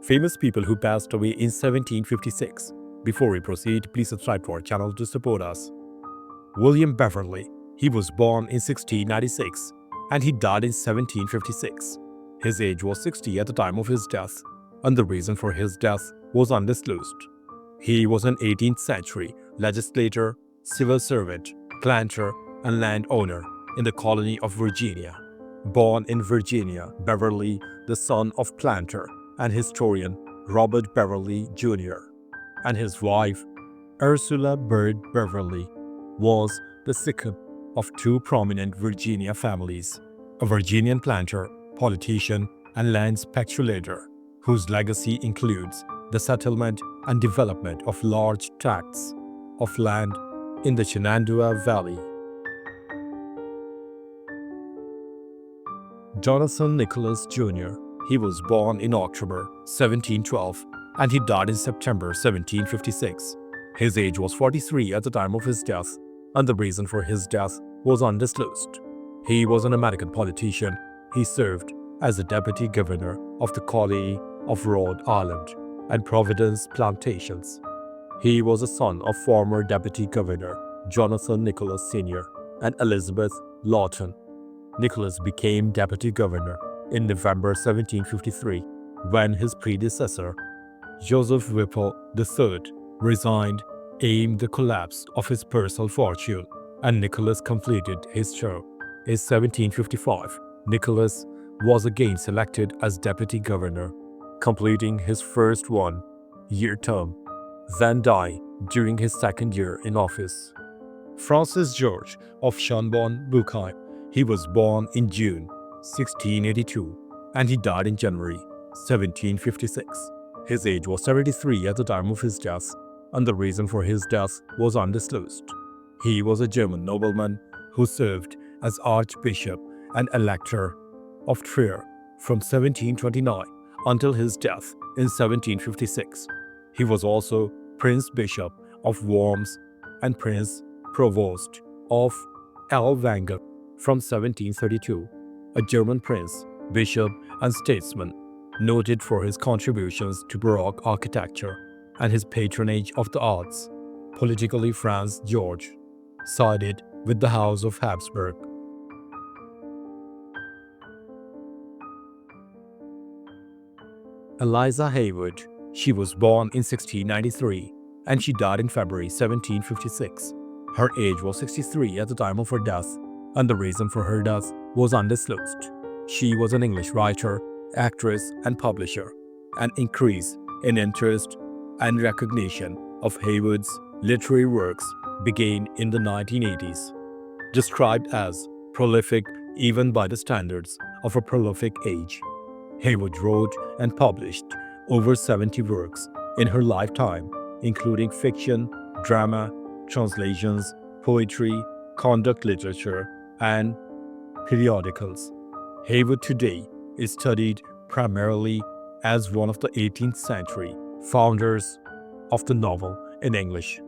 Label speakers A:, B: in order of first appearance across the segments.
A: Famous people who passed away in 1756. Before we proceed, please subscribe to our channel to support us. William Beverley. He was born in 1696 and he died in 1756. His age was 60 at the time of his death, and the reason for his death was undisclosed. He was an 18th century legislator, civil servant, planter, and landowner in the colony of Virginia. Born in Virginia, Beverley, the son of planter and historian Robert Beverley Jr., and his wife, Ursula Bird Beverley, was the second of two prominent Virginia families, a Virginian planter, politician, and land speculator, whose legacy includes the settlement and development of large tracts of land in the Shenandoah Valley. Jonathan Nicholas Jr. He was born in October 1712 and he died in September 1756. His age was 43 at the time of his death, and the reason for his death was undisclosed. He was an American politician. He served as the deputy governor of the colony of Rhode Island and Providence Plantations. He was a son of former deputy governor Jonathan Nicholas Sr. and Elizabeth Lawton. Nicholas became deputy governor in November 1753 when his predecessor, Joseph Whipple III, resigned amid the collapse of his personal fortune, and Nicholas completed his term. In 1755, Nicholas was again selected as deputy governor, completing his first one-year term, then died during his second year in office. Francis George of Shanbon, Buckheim. He was born in June 1682 and he died in January 1756. His age was 73 at the time of his death, and the reason for his death was undisclosed. He was a German nobleman who served as Archbishop and Elector of Trier from 1729 until his death in 1756. He was also Prince Bishop of Worms and Prince Provost of Ellwangen from 1732, a German prince, bishop, and statesman, noted for his contributions to Baroque architecture and his patronage of the arts. Politically, Franz George sided with the House of Habsburg. Eliza Haywood. She was born in 1693 and she died in February 1756. Her age was 63 at the time of her death, and the reason for her death was undisclosed. She was an English writer, actress, and publisher. An increase in interest and recognition of Haywood's literary works began in the 1980s. Described as prolific even by the standards of a prolific age, Haywood wrote and published over 70 works in her lifetime, including fiction, drama, translations, poetry, conduct literature, and periodicals. Haywood today is studied primarily as one of the 18th century founders of the novel in English.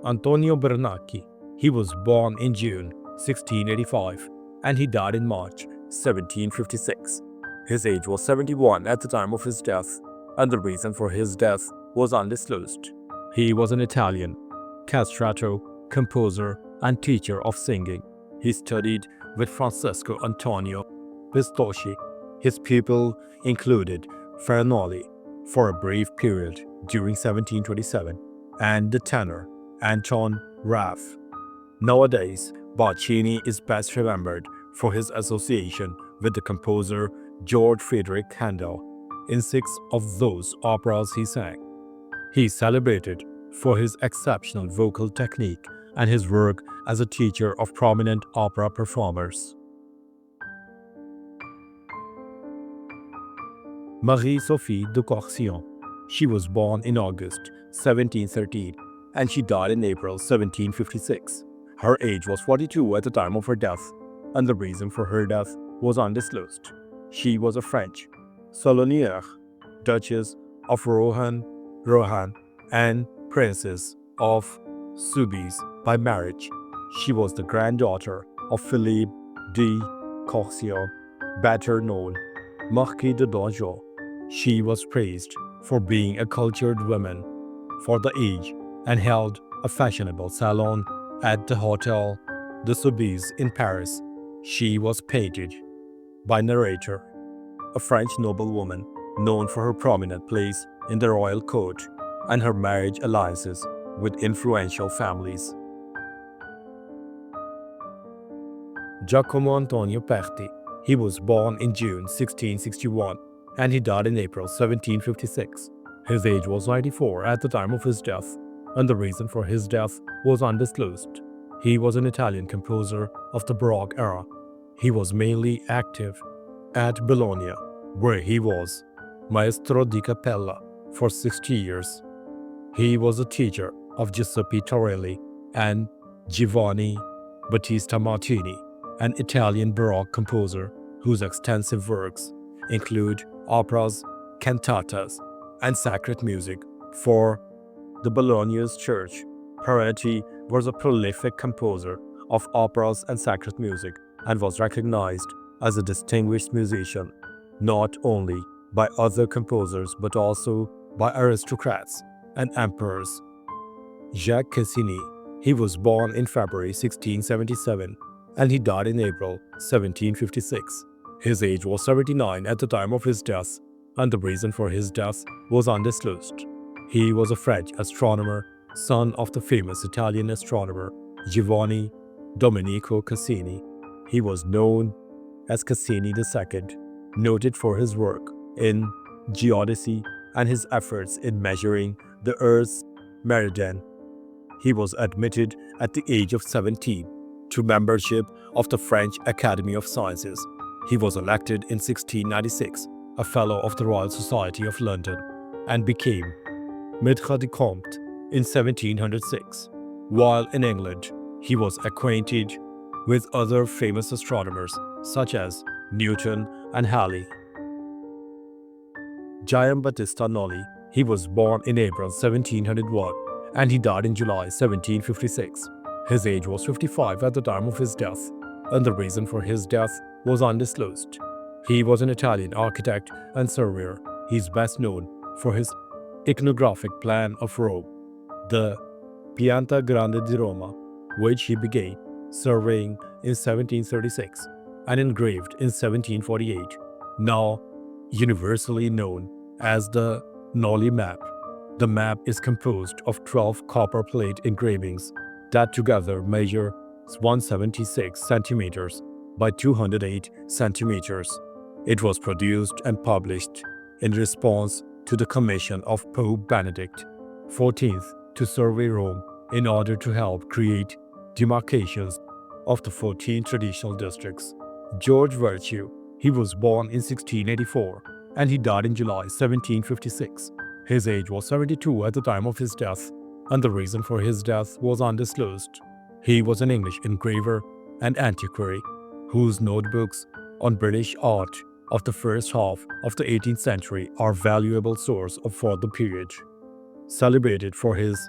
A: Antonio Bernacchi. He was born in June 1685 and he died in March 1756. His age was 71 at the time of his death, and the reason for his death was undisclosed. He was an Italian castrato, composer, and teacher of singing. He studied with Francesco Antonio Pistocchi. His pupil included Farinolli for a brief period during 1727 and the tenor Anton Raff. Nowadays, Bocchini is best remembered for his association with the composer George Friedrich Handel in 6 of those operas he sang. He is celebrated for his exceptional vocal technique and his work as a teacher of prominent opera performers. Marie-Sophie de Courcillon. She was born in August 1713 and she died in April 1756. Her age was 42 at the time of her death, and the reason for her death was undisclosed. She was a French Solonière, Duchess of Rohan, and Princess of Soubise by marriage. She was the granddaughter of Philippe de Courcillon Better known, Marquis de Donjon, she was praised for being a cultured woman for the age and held a fashionable salon at the Hotel de Soubise in Paris. She was painted by narrator, a French noblewoman known for her prominent place in the royal court and her marriage alliances with influential families. Giacomo Antonio Perti. He was born in June 1661 and he died in April 1756. His age was 94 at the time of his death, and the reason for his death was undisclosed. He was an Italian composer of the Baroque era. He was mainly active at Bologna, where he was Maestro di Cappella for 60 years. He was a teacher of Giuseppe Torelli and Giovanni Battista Martini, an Italian Baroque composer whose extensive works include operas, cantatas, and sacred music for the Bologna's church. Peretti was a prolific composer of operas and sacred music and was recognized as a distinguished musician, not only by other composers but also by aristocrats and emperors. Jacques Cassini. He was born in February 1677 and he died in April 1756. His age was 79 at the time of his death, and the reason for his death was undisclosed. He was a French astronomer, son of the famous Italian astronomer Giovanni Domenico Cassini. He was known as Cassini II, noted for his work in geodesy and his efforts in measuring the Earth's meridian. He was admitted at the age of 17 to membership of the French Academy of Sciences. He was elected in 1696 a Fellow of the Royal Society of London and became Maître de Comte in 1706. While in England, he was acquainted with other famous astronomers such as Newton and Halley. Giambattista Nolli. He was born in April 1701 and he died in July 1756. His age was 55 at the time of his death, and the reason for his death was undisclosed. He was an Italian architect and surveyor. He is best known for his iconographic plan of Rome, the Pianta Grande di Roma, which he began surveying in 1736 and engraved in 1748, now universally known as the Nolli map. The map is composed of 12 copper plate engravings that together measure 176 centimeters by 208 centimeters. It was produced and published in response to the commission of Pope Benedict XIV to survey Rome in order to help create demarcations of the 14 traditional districts. George Virtue. He was born in 1684 and he died in July 1756. His age was 72 at the time of his death, and the reason for his death was undisclosed. He was an English engraver and antiquary whose notebooks on British art of the first half of the 18th century are a valuable source for the period. Celebrated for his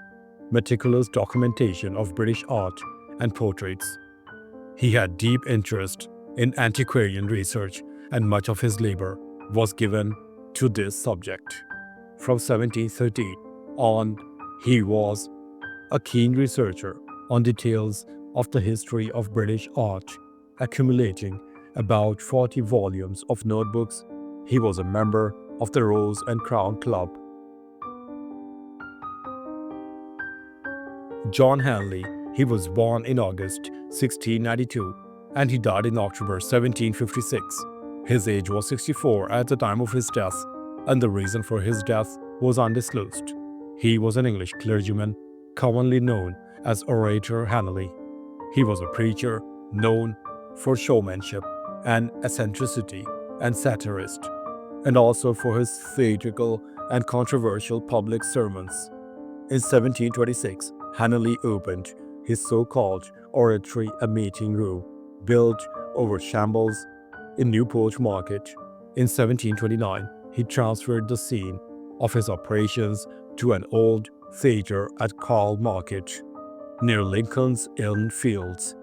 A: meticulous documentation of British art and portraits, he had deep interest in antiquarian research, and much of his labor was given to this subject. From 1713 on, he was a keen researcher on details of the history of British art, accumulating about 40 volumes of notebooks. He was a member of the Rose and Crown Club. John Hanley. He was born in August 1692 and he died in October 1756. His age was 64 at the time of his death, and the reason for his death was undisclosed. He was an English clergyman, commonly known as Orator Hanley. He was a preacher known for showmanship and eccentricity and satirist, and also for his theatrical and controversial public sermons. In 1726, Hanley opened his so-called oratory, a meeting room built over shambles in Newport Market. In 1729, he transferred the scene of his operations to an old theater at Carl Market, near Lincoln's Inn Fields.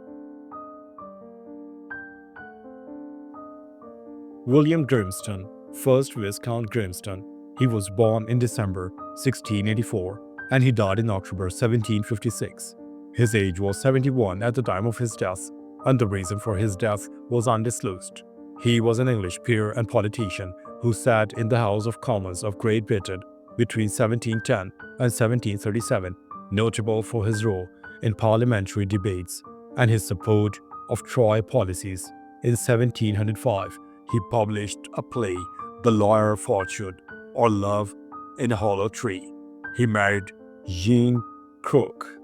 A: William Grimston, 1st Viscount Grimston. He was born in December 1684 and he died in October 1756. His age was 71 at the time of his death, and the reason for his death was undisclosed. He was an English peer and politician who sat in the House of Commons of Great Britain between 1710 and 1737, notable for his role in parliamentary debates and his support of Tory policies. In 1705, he published a play, The Lawyer Fortune, or Love in a Hollow Tree. He married Jean Crook,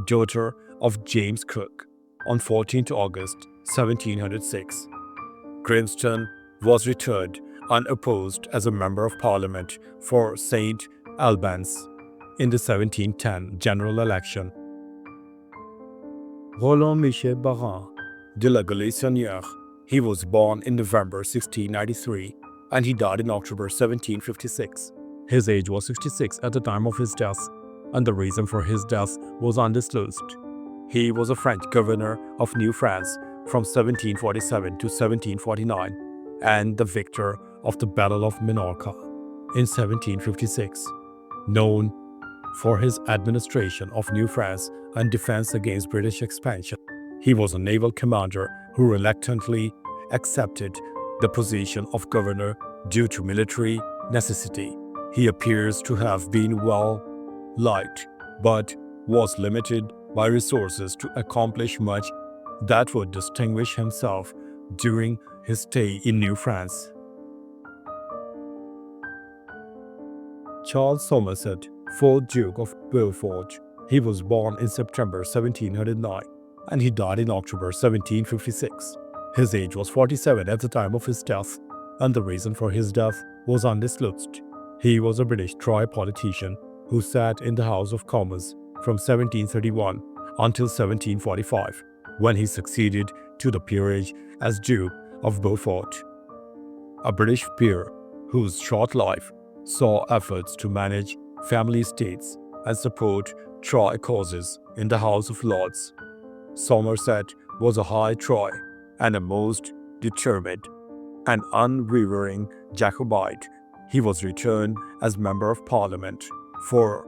A: daughter of James Crook, on 14th August 1706. Grimston was returned unopposed as a Member of Parliament for St. Albans in the 1710 general election. Roland Michel Barin de la Galissonière. He was born in November 1693 and he died in October 1756. His age was 66 at the time of his death, and the reason for his death was undisclosed. He was a French governor of New France from 1747 to 1749 and the victor of the Battle of Minorca in 1756. Known for his administration of New France and defense against British expansion, he was a naval commander who reluctantly accepted the position of governor due to military necessity. He appears to have been well liked, but was limited by resources to accomplish much that would distinguish himself during his stay in New France. Charles Somerset, 4th Duke of Beaufort. He was born in September 1709 and he died in October 1756. His age was 47 at the time of his death, and the reason for his death was undisclosed. He was a British Tory politician who sat in the House of Commons from 1731 until 1745, when he succeeded to the peerage as Duke of Beaufort. A British peer whose short life saw efforts to manage family estates and support Tory causes in the House of Lords. Somerset was a high Tory and a most determined and unwavering Jacobite. He was returned as Member of Parliament for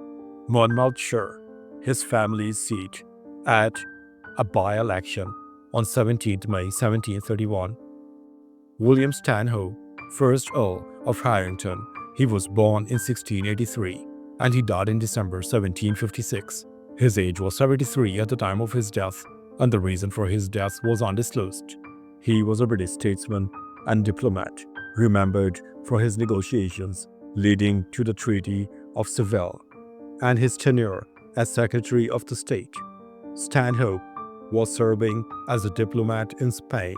A: Monmouthshire, his family's seat, at a by-election on 17th May 1731. William Stanhope, 1st Earl of Harrington. He was born in 1683 and he died in December 1756. His age was 73 at the time of his death, and the reason for his death was undisclosed. He was a British statesman and diplomat, remembered for his negotiations leading to the Treaty of Seville and his tenure as Secretary of the State. Stanhope was serving as a diplomat in Spain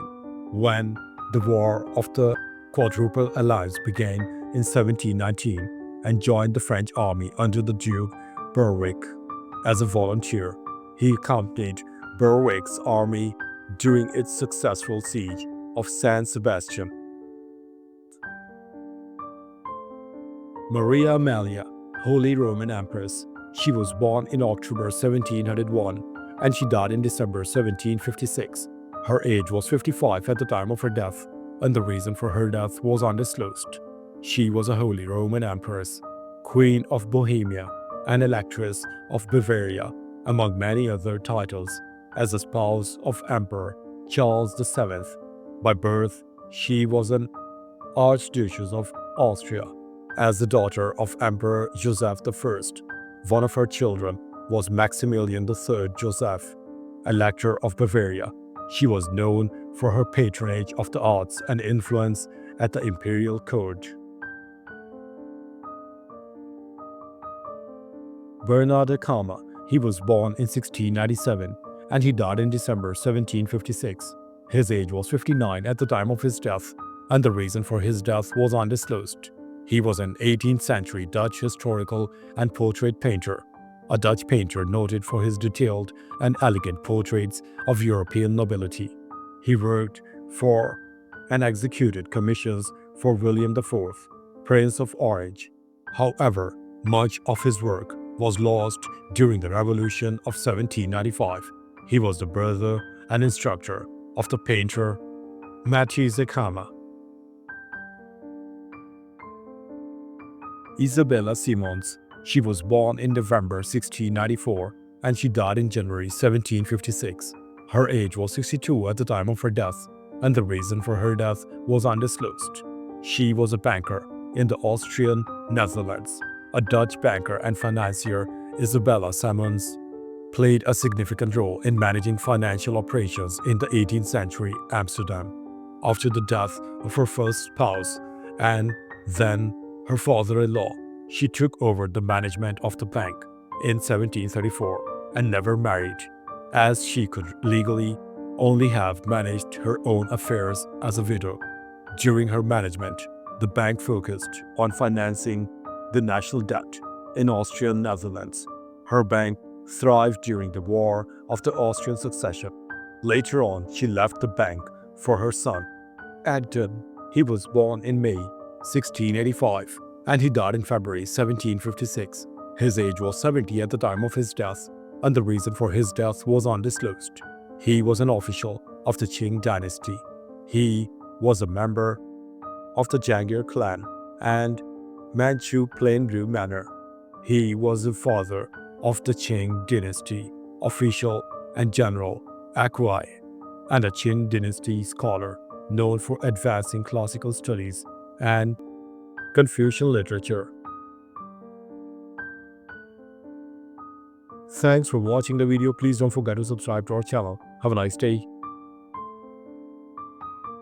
A: when the War of the Quadruple Alliance began in 1719 and joined the French army under the Duke Berwick as a volunteer. He accompanied Berwick's army during its successful siege of San Sebastian. Maria Amelia, Holy Roman Empress. She was born in October 1701 and she died in December 1756. Her age was 55 at the time of her death, and the reason for her death was undisclosed. She was a Holy Roman Empress, Queen of Bohemia, and Electress of Bavaria, among many other titles, as the spouse of Emperor Charles VII. By birth, she was an Archduchess of Austria. As the daughter of Emperor Joseph I, one of her children was Maximilian III Joseph, Elector of Bavaria. She was known for her patronage of the arts and influence at the imperial court. Bernard de Calma. He was born in 1697 and he died in December 1756. His age was 59 at the time of his death, and the reason for his death was undisclosed. He was an 18th century Dutch historical and portrait painter, a Dutch painter noted for his detailed and elegant portraits of European nobility. He worked for and executed commissions for William IV, Prince of Orange. However, much of his work was lost during the Revolution of 1795. He was the brother and instructor of the painter Matisse de Calma. Isabella Simons. She was born in November 1694 and she died in January 1756. Her age was 62 at the time of her death, and the reason for her death was undisclosed. She was a banker in the Austrian Netherlands. A Dutch banker and financier, Isabella Simons played a significant role in managing financial operations in the 18th century Amsterdam. After the death of her first spouse and then her father-in-law, she took over the management of the bank in 1734 and never married, as she could legally only have managed her own affairs as a widow. During her management, the bank focused on financing the national debt in Austrian Netherlands. Her bank thrived during the War of the Austrian Succession. Later on, she left the bank for her son, Anton. He was born in May 1685 and he died in February 1756. His age was 70 at the time of his death, and the reason for his death was undisclosed. He was an official of the Qing dynasty. He was a member of the Jangir clan and Manchu Plainview Manor. He was the father of the Qing dynasty official and general Akwai, and a Qing dynasty scholar known for advancing classical studies and Confucian literature. Thanks for watching the video. Please don't forget to subscribe to our channel. Have a nice day.